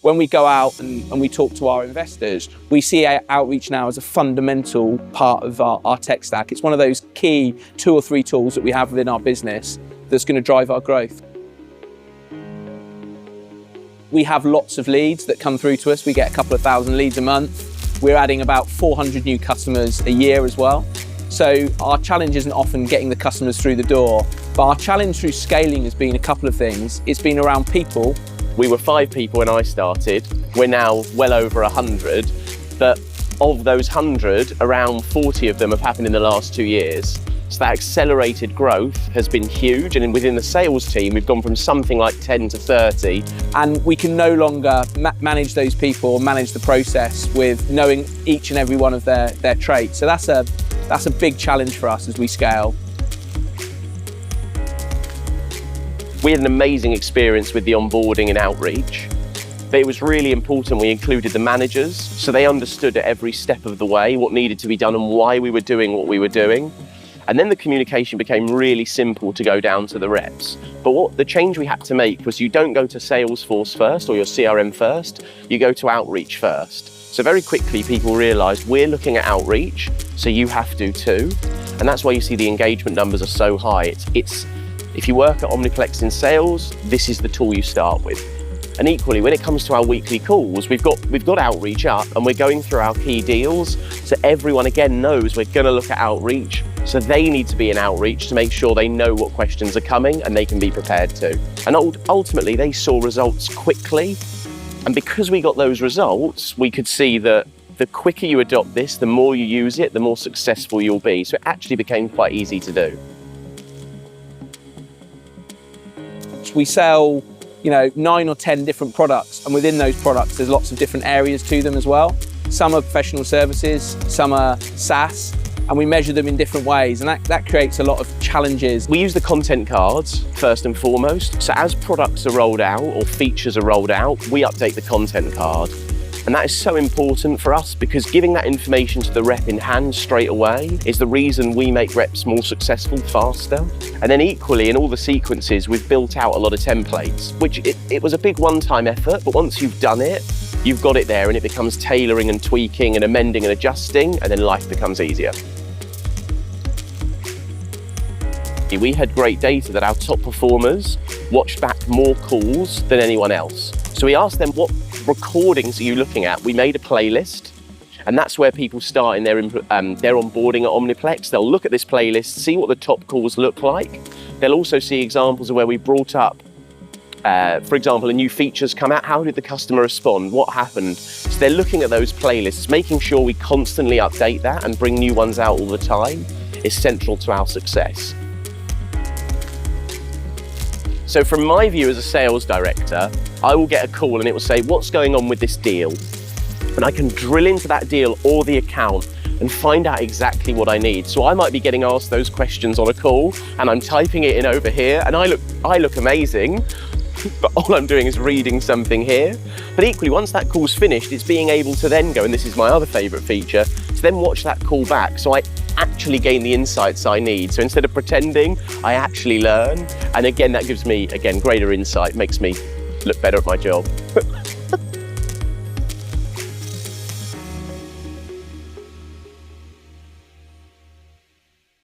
When we go out and we talk to our investors, we see outreach now as a fundamental part of our tech stack. It's one of those key 2 or 3 tools that we have within our business that's going to drive our growth. We have lots of leads that come through to us. We get a couple of thousand leads a month. We're adding about 400 new customers a year as well. So our challenge isn't often getting the customers through the door, but our challenge through scaling has been a couple of things. It's been around people. We were 5 people when I started. We're now well over 100, but of those 100, around 40 of them have happened in the last 2 years. So that accelerated growth has been huge, and within the sales team, we've gone from something like 10 to 30. And we can no longer manage those people or manage the process with knowing each and every one of their traits. So that's a big challenge for us as we scale. We had an amazing experience with the onboarding and outreach, but it was really important we included the managers so they understood at every step of the way what needed to be done and why we were doing what we were doing. And then the communication became really simple to go down to the reps. But what the change we had to make was you don't go to Salesforce first or your CRM first, you go to outreach first. So very quickly people realized we're looking at outreach, so you have to too. And that's why you see the engagement numbers are so high. If you work at Omniplex in sales, this is the tool you start with. And equally, when it comes to our weekly calls, we've got outreach up and we're going through our key deals. So everyone again knows we're gonna look at outreach. So they need to be in outreach to make sure they know what questions are coming and they can be prepared to. And ultimately, they saw results quickly. And because we got those results, we could see that the quicker you adopt this, the more you use it, the more successful you'll be. So it actually became quite easy to do. We sell, 9 or 10 different products, and within those products, there's lots of different areas to them as well. Some are professional services, some are SaaS, and we measure them in different ways, and that creates a lot of challenges. We use the content cards first and foremost. So as products are rolled out or features are rolled out, we update the content card. And that is so important for us because giving that information to the rep in hand straight away is the reason we make reps more successful faster. And then equally in all the sequences, we've built out a lot of templates, which it was a big one-time effort, but once you've done it, you've got it there and it becomes tailoring and tweaking and amending and adjusting, and then life becomes easier. We had great data that our top performers watched back more calls than anyone else. So we asked them, what recordings are you looking at? We made a playlist, and that's where people start in their onboarding at Omniplex. They'll look at this playlist, see what the top calls look like. They'll also see examples of where we brought up, for example, a new feature's come out. How did the customer respond? What happened? So they're looking at those playlists, making sure we constantly update that and bring new ones out all the time is central to our success. So from my view as a sales director, I will get a call and it will say, what's going on with this deal? And I can drill into that deal or the account and find out exactly what I need. So I might be getting asked those questions on a call and I'm typing it in over here and I look amazing, but all I'm doing is reading something here. But equally, once that call's finished, it's being able to then go, and this is my other favorite feature, to then watch that call back. So I actually gain the insights I need. So instead of pretending, I actually learn. And again, that gives me, greater insight, makes me look better at my job.